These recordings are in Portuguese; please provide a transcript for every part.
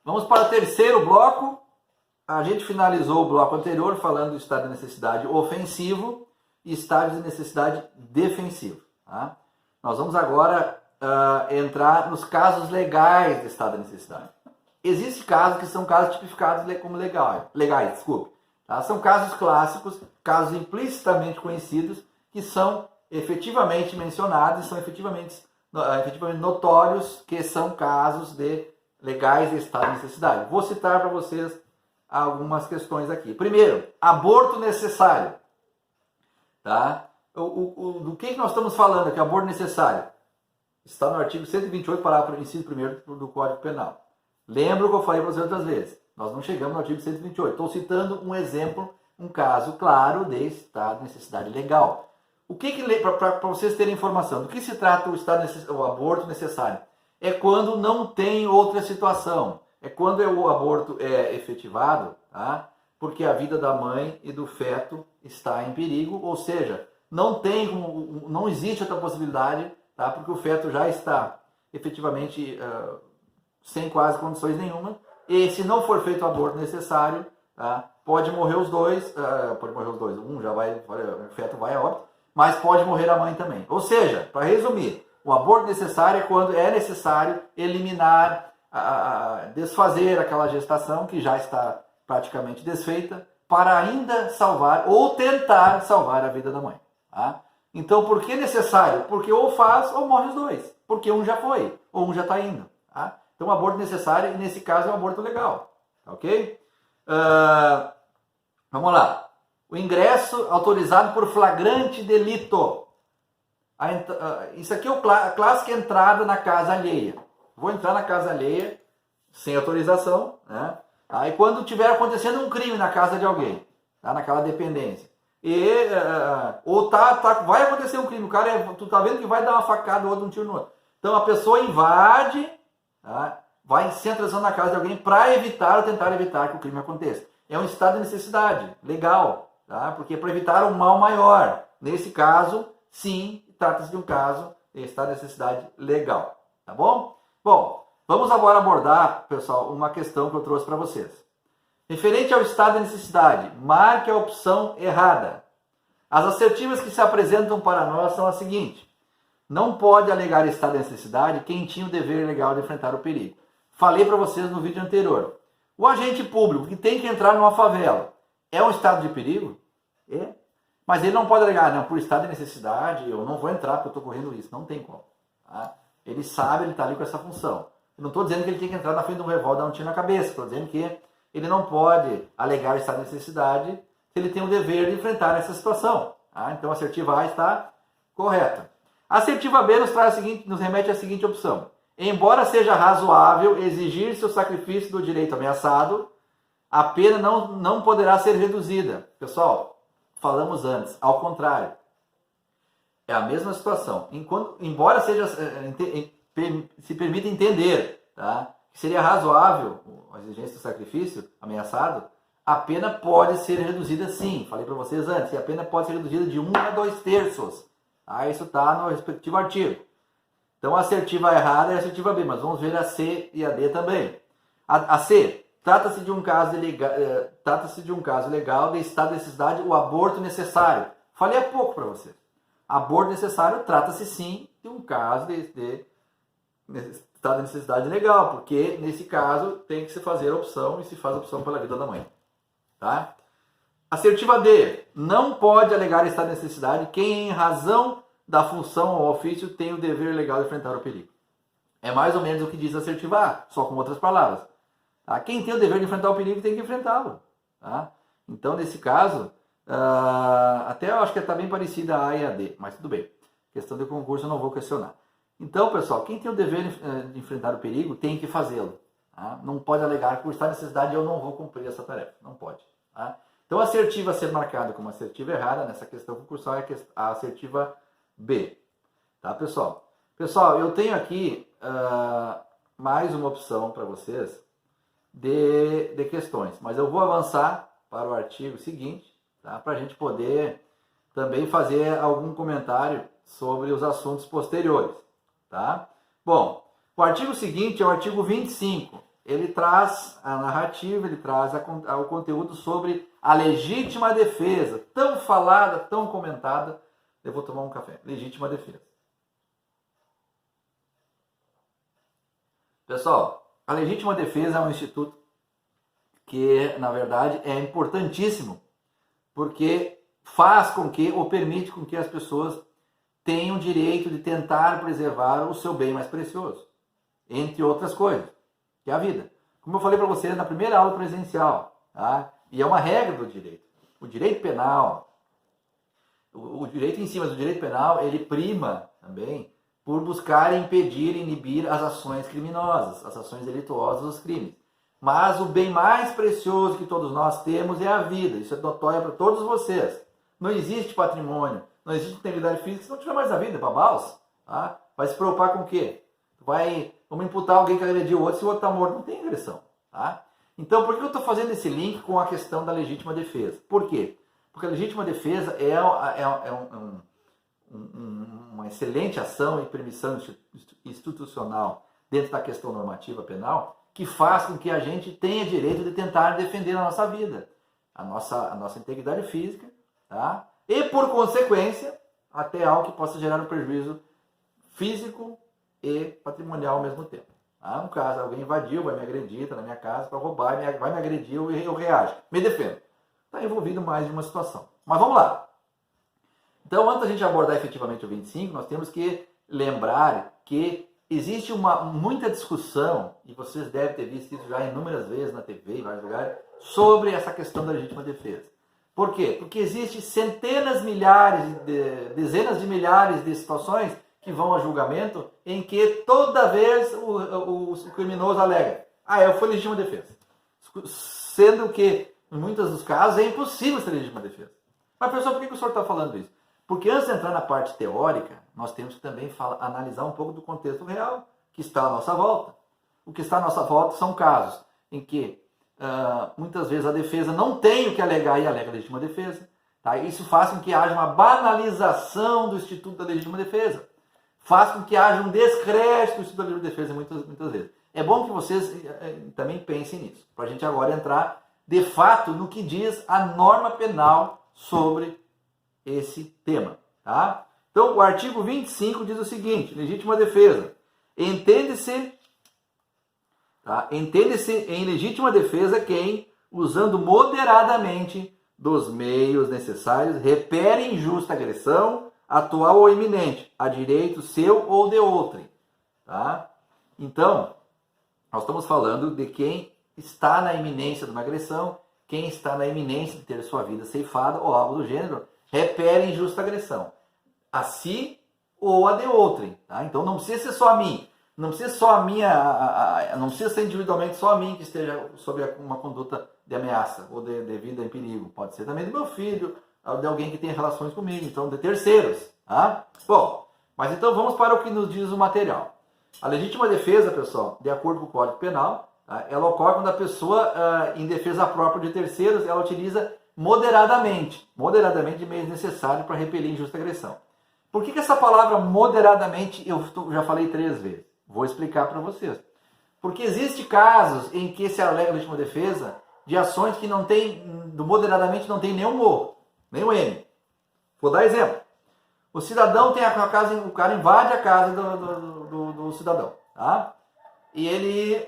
Vamos para o terceiro bloco. A gente finalizou o bloco anterior falando do estado de necessidade ofensivo e estado de necessidade defensivo. Tá? Nós vamos agora entrar nos casos legais de estado de necessidade. Existem casos que são casos tipificados como legais, desculpe. Tá? São casos clássicos, casos implicitamente conhecidos, que são efetivamente mencionados e são efetivamente notórios que são casos legais de estado de necessidade. Vou citar para vocês algumas questões aqui. Primeiro, aborto necessário. Tá? Do que nós estamos falando aqui, aborto necessário? Está no artigo 128, parágrafo inciso 1º do Código Penal. Lembro que eu falei para vocês outras vezes. Nós não chegamos no artigo 128. Estou citando um exemplo, um caso claro de estado de necessidade legal. Para vocês terem informação, do que se trata o aborto necessário? É quando não tem outra situação. É quando o aborto é efetivado, tá? Porque a vida da mãe e do feto está em perigo, ou seja, não existe outra possibilidade, tá? Porque o feto já está efetivamente sem quase condições nenhuma, e se não for feito o aborto necessário, tá? Pode morrer os dois, o feto vai a óbito, mas pode morrer a mãe também. Ou seja, para resumir, o aborto necessário é quando é necessário eliminar, desfazer aquela gestação que já está praticamente desfeita, para ainda salvar ou tentar salvar a vida da mãe. Tá? Então, por que necessário? Porque ou faz ou morre os dois. Porque um já foi, ou um já está indo. Tá? Então, o aborto necessário, e nesse caso, é um aborto legal. Ok? Vamos lá. O ingresso autorizado por flagrante delito. Isso aqui é a clássica entrada na casa alheia. Vou entrar na casa alheia sem autorização, né? Aí quando tiver acontecendo um crime na casa de alguém, tá? Naquela dependência, vai acontecer um crime, o cara tu tá vendo que vai dar uma facada, ou um tiro no outro. Então a pessoa invade, tá? Vai se autorizando na casa de alguém para evitar ou tentar evitar que o crime aconteça. É um estado de necessidade legal, tá? Porque é para evitar um mal maior. Nesse caso, sim, trata-se de um caso de estado de necessidade legal, tá bom? Bom, vamos agora abordar, pessoal, uma questão que eu trouxe para vocês. Referente ao estado de necessidade, marque a opção errada. As assertivas que se apresentam para nós são as seguintes. Não pode alegar estado de necessidade quem tinha o dever legal de enfrentar o perigo. Falei para vocês no vídeo anterior. O agente público que tem que entrar numa favela é um estado de perigo? É. Mas ele não pode alegar, não, por estado de necessidade, eu não vou entrar porque eu estou correndo risco. Não tem como. Tá? Ele sabe, ele está ali com essa função. Eu não estou dizendo que ele tem que entrar na frente de um revólver e dar um tiro na cabeça. Estou dizendo que ele não pode alegar estado de necessidade se ele tem o dever de enfrentar essa situação. Tá? Então a assertiva A está correta. A assertiva B nos remete à seguinte opção. Embora seja razoável exigir-se o sacrifício do direito ameaçado, a pena não poderá ser reduzida. Pessoal, falamos antes, ao contrário. É a mesma situação. Embora se permita entender, tá, que seria razoável a exigência do sacrifício ameaçado, a pena pode ser reduzida sim. Falei para vocês antes, e a pena pode ser reduzida de 1 a 2/3. Tá? Isso está no respectivo artigo. Então a assertiva errada é a assertiva B, mas vamos ver a C e a D também. A C, trata-se de um caso legal de estado de necessidade, o aborto necessário. Falei há pouco para vocês. Aborto necessário trata-se sim de um caso de estado de necessidade legal, porque nesse caso tem que se fazer a opção e se faz a opção pela vida da mãe. Tá? Assertiva D, não pode alegar estado de necessidade quem, em razão da função ou ofício, tem o dever legal de enfrentar o perigo. É mais ou menos o que diz a assertiva A, só com outras palavras. Tá? Quem tem o dever de enfrentar o perigo tem que enfrentá-lo. Tá? Então, nesse caso, até eu acho que está bem parecida a A e a D, mas tudo bem. Questão de concurso eu não vou questionar. Então, pessoal, quem tem o dever de enfrentar o perigo tem que fazê-lo. Tá? Não pode alegar que por estar em necessidade eu não vou cumprir essa tarefa. Não pode. Tá? Então, a assertiva a ser marcada como assertiva errada nessa questão concursal é a assertiva B. Tá, pessoal? Pessoal, eu tenho aqui mais uma opção para vocês de questões, mas eu vou avançar para o artigo seguinte, tá? Para a gente poder também fazer algum comentário sobre os assuntos posteriores. Tá? Bom, o artigo seguinte é o artigo 25. ele traz a narrativa, ele traz o conteúdo sobre a legítima defesa, tão falada, tão comentada. Eu vou tomar um café. Legítima defesa. Pessoal, a legítima defesa é um instituto que, na verdade, é importantíssimo, porque faz com que, ou permite com que as pessoas tenham o direito de tentar preservar o seu bem mais precioso, entre outras coisas, que é a vida. Como eu falei para vocês na primeira aula presencial, tá? E é uma regra do direito. O direito penal, o direito em si, mas o direito penal, ele prima também por buscar impedir e inibir as ações criminosas, as ações delituosas, os crimes. Mas o bem mais precioso que todos nós temos é a vida. Isso é notório para todos vocês. Não existe patrimônio, não existe integridade física. Se não tiver mais a vida, babaus, tá? Vai se preocupar com o quê? Vamos imputar alguém que agrediu o outro se o outro está morto. Não tem agressão. Tá? Então, por que eu estou fazendo esse link com a questão da legítima defesa? Por quê? Porque a legítima defesa é uma excelente ação e permissão institucional dentro da questão normativa penal que faz com que a gente tenha direito de tentar defender a nossa vida, a nossa integridade física, tá? E, por consequência, até algo que possa gerar um prejuízo físico e patrimonial ao mesmo tempo. Tá? No caso, alguém invadiu, vai me agredir, está na minha casa para roubar, vai me agredir, eu reajo, me defendo. Está envolvido mais de uma situação. Mas vamos lá. Então, antes da gente abordar efetivamente o 25, nós temos que lembrar que existe muita discussão, e vocês devem ter visto isso já inúmeras vezes na TV, em vários lugares, sobre essa questão da legítima defesa. Por quê? Porque existe centenas, milhares, dezenas de milhares de situações que vão a julgamento em que toda vez o criminoso alega: eu fui legítima defesa. Sendo que, em muitos dos casos, é impossível ser legítima defesa. Mas, professor, por que o senhor está falando isso? Porque antes de entrar na parte teórica, nós temos que também analisar um pouco do contexto real que está à nossa volta. O que está à nossa volta são casos em que muitas vezes a defesa não tem o que alegar e alega a legítima defesa. Tá? Isso faz com que haja uma banalização do instituto da legítima defesa. Faz com que haja um descrédito do instituto da legítima defesa muitas vezes. É bom que vocês também pensem nisso, para a gente agora entrar de fato no que diz a norma penal sobre esse tema. Tá? Então, o artigo 25 diz o seguinte: legítima defesa. Entende-se em legítima defesa quem, usando moderadamente dos meios necessários, repere injusta agressão, atual ou iminente, a direito seu ou de outrem. Tá? Então, nós estamos falando de quem está na iminência de uma agressão, quem está na iminência de ter sua vida ceifada ou algo do gênero, repere injusta agressão, a si ou a de outrem. Tá? Então não precisa ser só a mim, não precisa só a minha, não precisa ser individualmente só a mim que esteja sob uma conduta de ameaça ou de vida em perigo. Pode ser também do meu filho, de alguém que tenha relações comigo, então de terceiros. Tá? Bom, mas então vamos para o que nos diz o material. A legítima defesa, pessoal, de acordo com o Código Penal, tá? Ela ocorre quando a pessoa, em defesa própria de terceiros, ela utiliza moderadamente de meios necessários para repelir injusta agressão. Por que essa palavra moderadamente eu já falei 3 vezes? Vou explicar para vocês. Porque existem casos em que se alega legítima defesa de ações que não tem, do moderadamente não tem nenhum O, nenhum M. Vou dar exemplo. O cidadão tem a casa, o cara invade a casa do cidadão, tá? E ele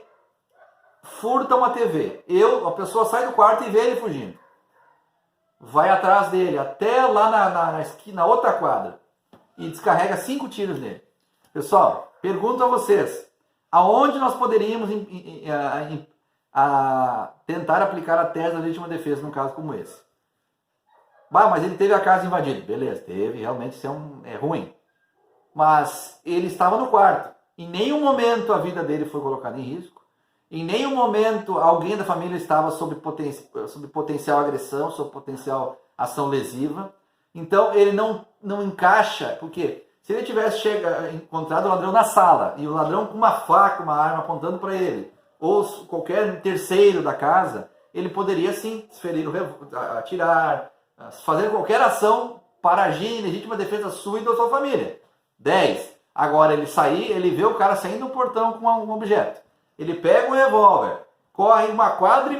furta uma TV. A pessoa sai do quarto e vê ele fugindo. Vai atrás dele até lá na esquina, na outra quadra, e descarrega 5 tiros nele. Pessoal, pergunto a vocês, aonde nós poderíamos tentar aplicar a tese da legítima defesa num caso como esse? Mas ele teve a casa invadida. Beleza, teve, realmente isso é ruim. Mas ele estava no quarto. Em nenhum momento a vida dele foi colocada em risco. Em nenhum momento alguém da família estava sob potencial agressão, sob potencial ação lesiva. Então ele não encaixa, porque se ele tivesse encontrado o ladrão na sala e o ladrão com uma faca, uma arma apontando para ele, ou qualquer terceiro da casa, ele poderia sim desferir atirar, fazer qualquer ação para agir em legítima defesa sua e da sua família. 10. Agora ele vê o cara saindo do portão com um objeto. Ele pega um revólver, corre 1,5 quadra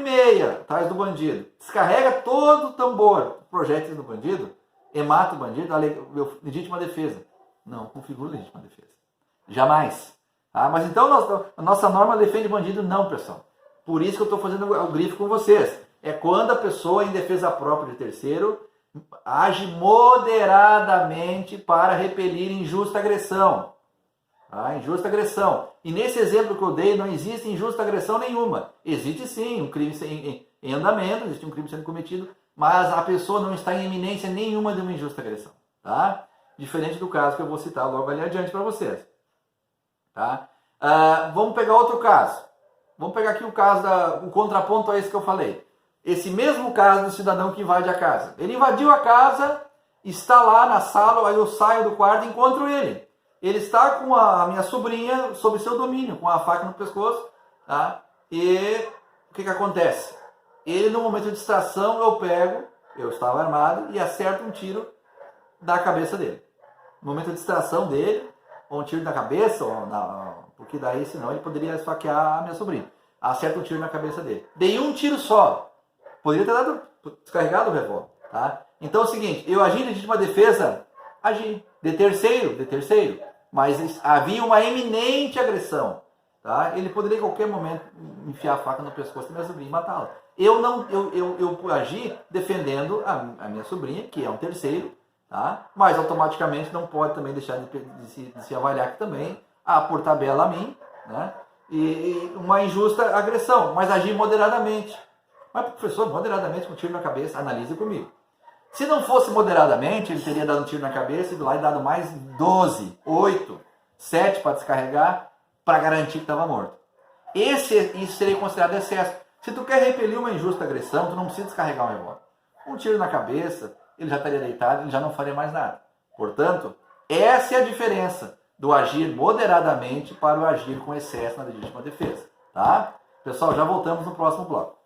atrás do bandido, descarrega todo o tambor, projéteis do bandido, e mata o bandido, legítima defesa. Não configura legítima defesa. Jamais. Mas então a nossa norma defende bandido? Não, pessoal. Por isso que eu estou fazendo o grifo com vocês. É quando a pessoa, em defesa própria de terceiro, age moderadamente para repelir injusta agressão. Injusta agressão. E nesse exemplo que eu dei, não existe injusta agressão nenhuma. Existe sim um crime em andamento, existe um crime sendo cometido, mas a pessoa não está em iminência nenhuma de uma injusta agressão. Tá? Diferente do caso que eu vou citar logo ali adiante para vocês. Tá? Vamos pegar outro caso. Vamos pegar aqui o caso, o contraponto a esse que eu falei. Esse mesmo caso do cidadão que invade a casa. Ele invadiu a casa, está lá na sala, aí eu saio do quarto e encontro ele. Ele está com a minha sobrinha sob seu domínio, com a faca no pescoço. Tá? E o que acontece? Ele, no momento de distração, eu estava armado e acerto um tiro na cabeça dele. No momento de distração dele, ou um tiro na cabeça, porque daí senão ele poderia esfaquear a minha sobrinha. Acerta um tiro na cabeça dele. Dei um tiro só. Poderia ter descarregado o revólver. Tá? Então é o seguinte, eu agi em legítima defesa, agi. De terceiro. Mas havia uma eminente agressão. Tá? Ele poderia em qualquer momento enfiar a faca no pescoço da minha sobrinha e matá-la. Eu agi defendendo a minha sobrinha, que é um terceiro, tá? Mas automaticamente não pode também deixar de se avaliar que também há por tabela a mim, né? E uma injusta agressão, mas agir moderadamente. Mas professor, moderadamente com um tiro na cabeça, analise comigo. Se não fosse moderadamente, ele teria dado um tiro na cabeça e lá dado mais 12, 8, 7 para descarregar, para garantir que estava morto. Isso seria considerado excesso. Se tu quer repelir uma injusta agressão, tu não precisa descarregar um revólver. Um tiro na cabeça, ele já estaria deitado, ele já não faria mais nada. Portanto, essa é a diferença do agir moderadamente para o agir com excesso na legítima defesa. Tá? Pessoal, já voltamos no próximo bloco.